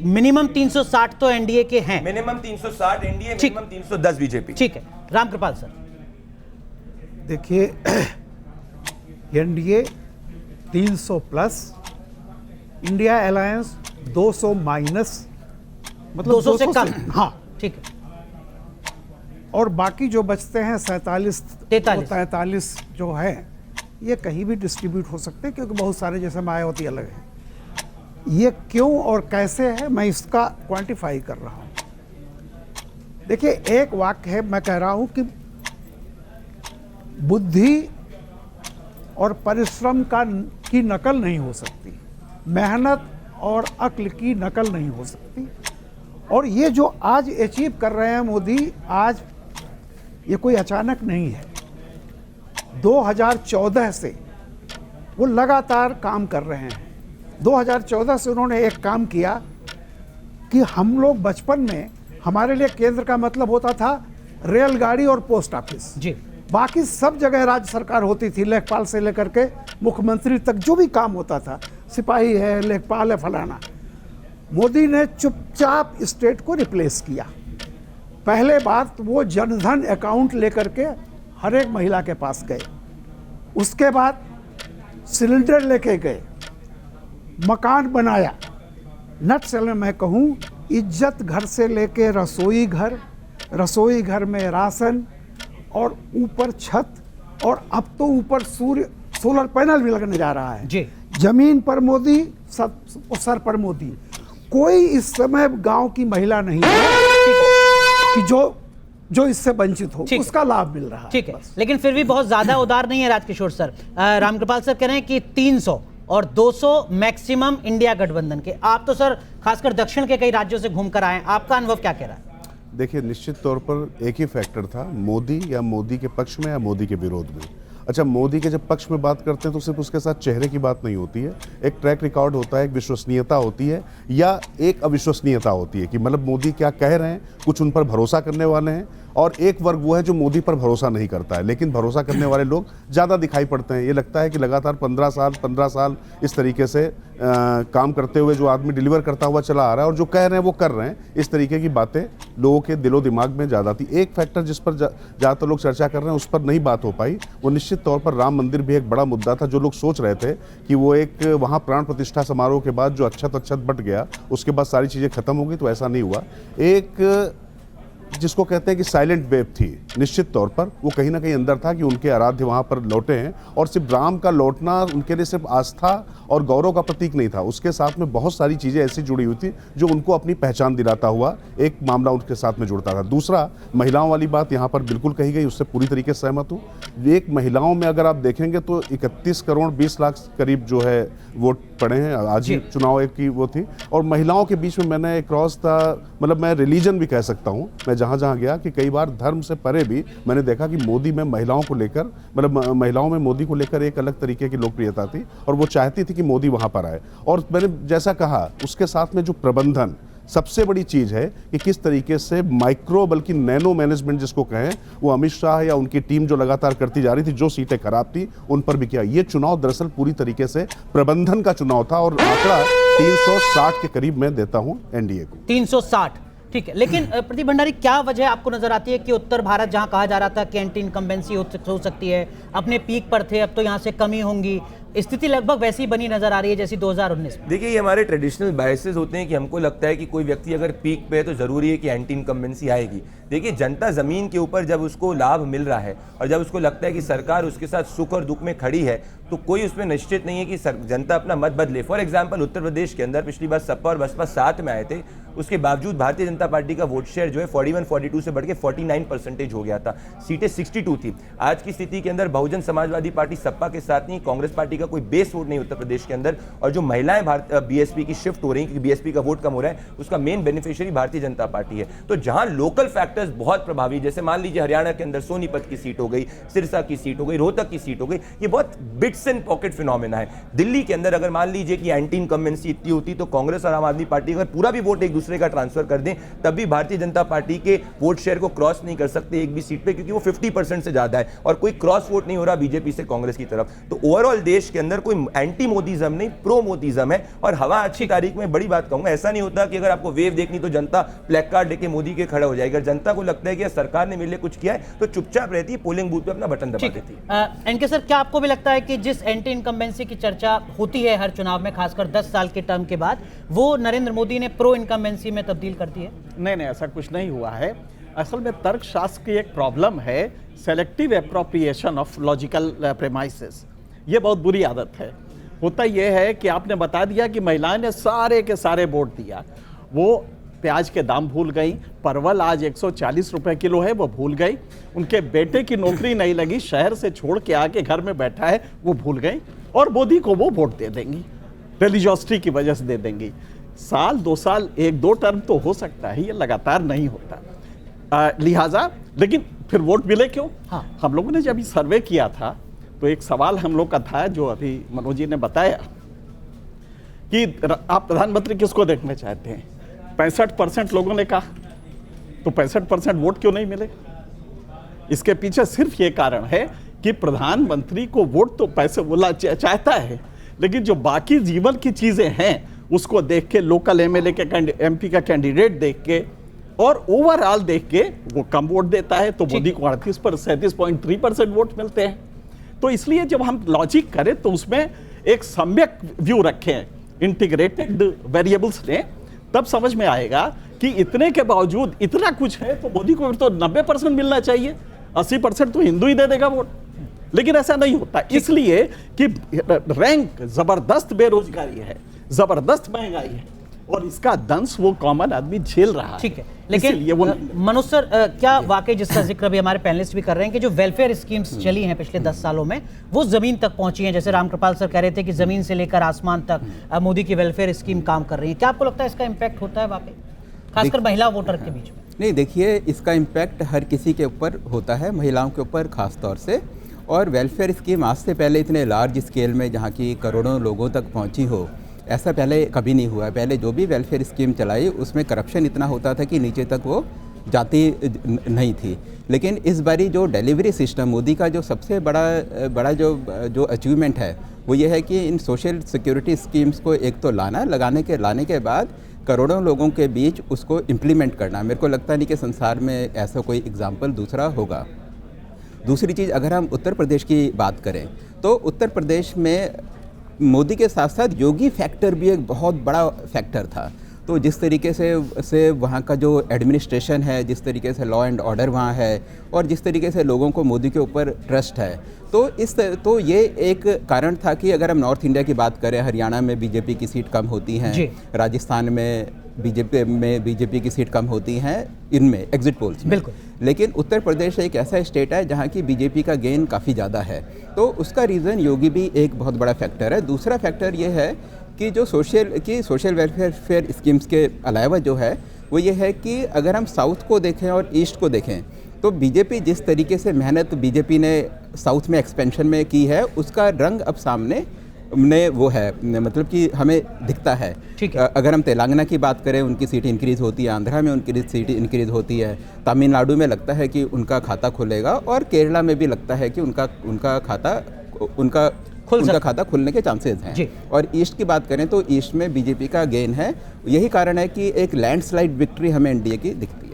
Minimum 360 तो NDA के हैं। Minimum 360 NDA, minimum 310 BJP. ठीक है, रामकृपाल सर। देखिए, NDA 300 plus, India alliance 200 minus, मतलब 200 से कम। हाँ, ठीक है। और बाकी जो बचते हैं 47 43 जो है, ये कहीं भी डिस्ट्रीब्यूट हो सकते हैं, क्योंकि बहुत सारे जैसे मायावती अलग है। ये क्यों और कैसे है, मैं इसका क्वांटिफाई कर रहा हूँ। देखिए, एक वाक्य है, मैं कह रहा हूँ कि बुद्धि और परिश्रम की नकल नहीं हो सकती, मेहनत और अक्ल की नकल नहीं हो सकती। और ये जो आज अचीव कर रहे हैं मोदी, आज ये कोई अचानक नहीं है। 2014 से वो लगातार काम कर रहे हैं। 2014 से उन्होंने एक काम किया कि हम लोग बचपन में, हमारे लिए केंद्र का मतलब होता था रेलगाड़ी और पोस्ट ऑफिस जी, बाकी सब जगह राज्य सरकार होती थी, लेखपाल से लेकर के मुख्यमंत्री तक जो भी काम होता था, सिपाही है, लेखपाल है, फलाना। मोदी ने चुपचाप स्टेट को रिप्लेस किया। पहले बात, वो जनधन अकाउंट लेकर के हर एक महिला के पास गए। उसके बाद सिलेंडर लेके गए, मकान बनाया। नट से मैं कहूँ, इज्जत घर से लेके रसोई घर में राशन, और ऊपर छत, और अब तो ऊपर सोलर पैनल भी लगने जा रहा है जी। जमीन पर मोदी, सर पर मोदी। कोई इस समय गांव की महिला नहीं है कि जो इससे वंचित हो, उसका लाभ मिल रहा है। ठीक है, लेकिन फिर भी बहुत ज्यादा उदार नहीं है राजकिशोर सर। रामकृपाल सर कह रहे हैं कि 300 और 200 मैक्सिमम इंडिया गठबंधन के। आप तो सर खासकर दक्षिण के कई राज्यों से घूमकर आए हैं, आपका अनुभव क्या कह रहा है? देखिए, निश्चित तौर पर एक ही फैक्टर था, मोदी या मोदी के पक्ष में या मोदी के विरोध में। अच्छा, मोदी के जब पक्ष में बात करते हैं तो सिर्फ उसके साथ चेहरे की बात नहीं होती है, एक ट्रैक रिकॉर्ड होता है, एक विश्वसनीयता होती है, या एक अविश्वसनीयता होती है कि मतलब मोदी क्या कह रहे हैं, कुछ उन पर भरोसा करने वाले हैं, और एक वर्ग वो है जो मोदी पर भरोसा नहीं करता है, लेकिन भरोसा करने वाले लोग ज़्यादा दिखाई पड़ते हैं। ये लगता है कि लगातार 15 साल इस तरीके से काम करते हुए जो आदमी डिलीवर करता हुआ चला आ रहा है, और जो कह रहे हैं वो कर रहे हैं, इस तरीके की बातें लोगों के दिलो दिमाग में ज़्यादा थी। एक फैक्टर जिस पर ज़्यादातर लोग चर्चा कर रहे हैं, उस पर नहीं बात हो पाई, वो निश्चित तौर पर राम मंदिर भी एक बड़ा मुद्दा था। जो लोग सोच रहे थे कि वो एक वहाँ प्राण प्रतिष्ठा समारोह के बाद जो अच्छत बट गया, उसके बाद सारी चीज़ें खत्म हो गई, तो ऐसा नहीं हुआ। एक जिसको कहते हैं कि साइलेंट वेव थी, निश्चित तौर पर वो कहीं ना कहीं अंदर था कि उनके आराध्य वहाँ पर लौटे हैं, और सिर्फ राम का लौटना उनके लिए सिर्फ आस्था और गौरव का प्रतीक नहीं था, उसके साथ में बहुत सारी चीज़ें ऐसी जुड़ी हुई थी जो उनको अपनी पहचान दिलाता हुआ एक मामला उनके साथ में जुड़ता था। दूसरा, महिलाओं वाली बात यहाँ पर बिल्कुल कही गई, उससे पूरी तरीके से सहमत हूँ। एक महिलाओं में अगर आप देखेंगे तो 31 करोड़ 20 लाख करीब जो है वोट पड़े हैं, आज ही चुनाव एक की वो थी। और महिलाओं के बीच में मैंने क्रॉस था, मतलब मैं रिलीजन भी कह सकता हूँ, मैं जहाँ गया कि कई बार धर्म से परे भी मैंने देखा कि मोदी में महिलाओं को लेकर, मतलब महिलाओं में मोदी को लेकर एक अलग तरीके की लोकप्रियता थी, और वो चाहती थी कि मोदी वहाँ पर आए। और मैंने जैसा कहा, उसके साथ में जो प्रबंधन, सबसे बड़ी चीज़ है कि किस तरीके से माइक्रो बल्कि नैनो मैनेजमेंट जिसको कहें, वो अमित शाह या उनकी टीम जो लगातार करती जा रही थी, जो सीटें खराब थी उन पर भी किया। ये चुनाव दरअसल पूरी तरीके से प्रबंधन का चुनाव था, और आंकड़ा 360 के करीब मैं देता हूं एनडीए को। 360, ठीक है। लेकिन प्रदीप भंडारी, क्या वजह आपको नजर आती है कि उत्तर भारत, जहां कहा जा रहा था कि एंटी इनकम्बेंसी हो सकती है, अपने पीक पर थे, अब तो यहां से कमी होंगी, स्थिति लगभग वैसी बनी नजर आ रही है जैसी 2019 में? देखिए, ये हमारे ट्रेडिशनल बायसेस होते हैं कि हमको लगता है कि कोई व्यक्ति अगर पीक पे है तो जरूरी है कि एंटी इनकम्बेंसी आएगी। देखिए, जनता जमीन के ऊपर जब उसको लाभ मिल रहा है और जब उसको लगता है कि सरकार उसके साथ सुख और दुख में खड़ी है, तो कोई उसमें निश्चित नहीं है कि जनता अपना मत बदले। फॉर एग्जाम्पल, उत्तर प्रदेश के अंदर पिछली बार सपा और बसपा साथ में आए थे, उसके बावजूद भारतीय जनता पार्टी का वोट शेयर जो है 41-42 से बढ़ के 49% हो गया था, सीटें 62 थी। आज की स्थिति के अंदर बहुजन समाजवादी पार्टी सपा के साथ नहीं, कांग्रेस पार्टी का कोई बेस वोट नहीं उत्तर प्रदेश के अंदर, और जो महिलाएं बीएसपी की शिफ्ट हो रही हैं, क्योंकि बीएसपी का वोट कम हो रहा है, उसका main beneficiary Bharatiya Janata party है। तो जहां लोकल फैक्टर्स बहुत प्रभावी, जैसे मान लीजिए हरियाणा के अंदर सोनीपत की सीट हो गई, सिरसा की सीट हो गई, रोहतक की सीट हो गई, ये बहुत bit hits and pocket phenomena है। दिल्ली के अंदर अगर मान लीजिए कि एंटी इनकम्बेंसी इतनी होती तो कांग्रेस और आम आदमी पार्टी अगर पूरा भी वोट एक दूसरे का ट्रांसफर कर दें तब भी भारतीय जनता पार्टी के वोट शेयर को क्रॉस नहीं कर सकते एक भी सीट पे, क्योंकि वो 50% से ज्यादा है और कोई क्रॉस वोट नहीं हो रहा बीजेपी से कांग्रेस की तरफ। तो ओवरऑल देश के अंदर कोई एंटी मोदीज्म नहीं, प्रो मोदीज्म है। और हवा अच्छी तारीख में बड़ी बात कहूंगा, ऐसा नहीं होता कि अगर आपको वेव देखनी तो जनता प्लैक कार्ड लेके मोदी के खड़ा हो जाएगी। अगर जनता को लगता है कि सरकार ने मेरे लिए कुछ किया है तो चुपचाप रहती है, पोलिंग बूथ पे अपना बटन दबा देती है। एनके सर, क्या आपको भी लगता है कि जिस एंटी इनकम्बेंसी की चर्चा होती है हर चुनाव में, खासकर 10 साल के टर्म के बाद, वो नरेंद्र मोदी ने प्रो इनकम्बेंसी में तब्दील कर दी है? नहीं, ऐसा कुछ नहीं हुआ है। असल में तर्कशास्त्र की एक प्रॉब्लम है, selective appropriation of logical premises. ये बहुत बुरी आदत है। होता यह है कि आपने बता दिया कि महिलाएं ने सारे के सारे वोट दिया, वो प्याज के दाम भूल गई, परवल आज 140 रुपए किलो है वो भूल गई, उनके बेटे की नौकरी नहीं लगी, शहर से छोड़ के आके घर में बैठा है वो भूल गई, और मोदी को वो वोट दे देंगी, रिलीजियोसिटी की वजह से दे देंगी। साल 2 साल 1-2 टर्म तो हो सकता है, ये लगातार नहीं होता। लिहाजा लेकिन फिर वोट मिले क्यों? हाँ। हम लोगों ने जब सर्वे किया था तो एक सवाल हम लोग का था जो अभी मनोज जी ने बताया कि आप प्रधानमंत्री किसको देखना चाहते हैं। 65% लोगों ने कहा, तो 65% वोट क्यों नहीं मिले? इसके पीछे सिर्फ ये कारण है कि प्रधानमंत्री को वोट तो पैसे बोला चाहता है, लेकिन जो बाकी जीवन की चीजें हैं उसको देख के, लोकल एमएलए के एमपी का कैंडिडेट देख के और ओवरऑल देख के वो कम वोट देता है। तो मोदी को 37.3% वोट मिलते हैं। तो इसलिए जब हम लॉजिक करें तो उसमें एक सम्यक व्यू रखें, इंटीग्रेटेड वेरिएबल्स लें, तब समझ में आएगा कि इतने के बावजूद इतना कुछ है तो मोदी को तो 90% मिलना चाहिए, 80% तो हिंदू ही दे देगा वोट। लेकिन ऐसा नहीं होता, इसलिए कि रैंक जबरदस्त बेरोजगारी है, जबरदस्त महंगाई है और इसका दंश वो कॉमन आदमी झेल रहा है। ठीक है, लेकिन मनोज सर, क्या वाकई जिसका जिक्र भी हमारे पैनलिस्ट भी कर रहे हैं कि जो वेलफेयर स्कीम्स चली हैं पिछले 10 सालों में वो जमीन तक पहुंची हैं, जैसे रामकृपाल सर कह रहे थे कि जमीन से लेकर आसमान तक मोदी की वेलफेयर स्कीम काम कर रही है, क्या आपको लगता है इसका इम्पैक्ट होता है वाकई, खासकर महिला वोटर के बीच में? नहीं, देखिए, इसका इम्पैक्ट हर किसी के ऊपर होता है, महिलाओं के ऊपर खास तौर से। और वेलफेयर स्कीम आज से पहले इतने लार्ज स्केल में जहाँ की करोड़ों लोगों तक पहुँची हो, ऐसा पहले कभी नहीं हुआ। पहले जो भी वेलफेयर स्कीम चलाई उसमें करप्शन इतना होता था कि नीचे तक वो जाती नहीं थी। लेकिन इस बारी जो डिलीवरी सिस्टम, मोदी का जो सबसे बड़ा जो अचीवमेंट है वो ये है कि इन सोशल सिक्योरिटी स्कीम्स को एक तो लाने के बाद करोड़ों लोगों के बीच उसको इम्प्लीमेंट करना। मेरे को लगता नहीं कि संसार में ऐसा कोई एग्जाम्पल दूसरा होगा। दूसरी चीज़, अगर हम उत्तर प्रदेश की बात करें तो उत्तर प्रदेश में मोदी के साथ साथ योगी फैक्टर भी एक बहुत बड़ा फैक्टर था। तो जिस तरीके से वहाँ का जो एडमिनिस्ट्रेशन है, जिस तरीके से लॉ एंड ऑर्डर वहाँ है और जिस तरीके से लोगों को मोदी के ऊपर ट्रस्ट है, तो ये एक कारण था कि अगर हम नॉर्थ इंडिया की बात करें, हरियाणा में बीजेपी की सीट कम होती हैं, राजस्थान में बीजेपी की सीट कम होती हैं इनमें एग्जिट पोल्स में। बिल्कुल। लेकिन उत्तर प्रदेश एक ऐसा स्टेट है जहाँ की बीजेपी का गेन काफ़ी ज़्यादा है, तो उसका रीज़न योगी भी एक बहुत बड़ा फैक्टर है। दूसरा फैक्टर ये है कि जो सोशल वेलफेयर स्कीम्स के अलावा जो है वो ये है कि अगर हम साउथ को देखें और ईस्ट को देखें तो बीजेपी जिस तरीके से मेहनत बीजेपी ने साउथ में एक्सपेंशन में की है उसका रंग अब सामने वो है, मतलब कि हमें दिखता है। ठीक है। अगर हम तेलंगाना की बात करें, उनकी सीट इंक्रीज़ होती है, आंध्रा में उनकी सीट इंक्रीज़ होती है, तमिलनाडु में लगता है कि उनका खाता खुलेगा और केरला में भी लगता है कि उनका खाता खुलने के चांसेस हैं। और ईस्ट की बात करें तो ईस्ट में बीजेपी का गेन है। यही कारण है कि एक लैंडस्लाइड विक्ट्री हमें एनडीए की दिखती है।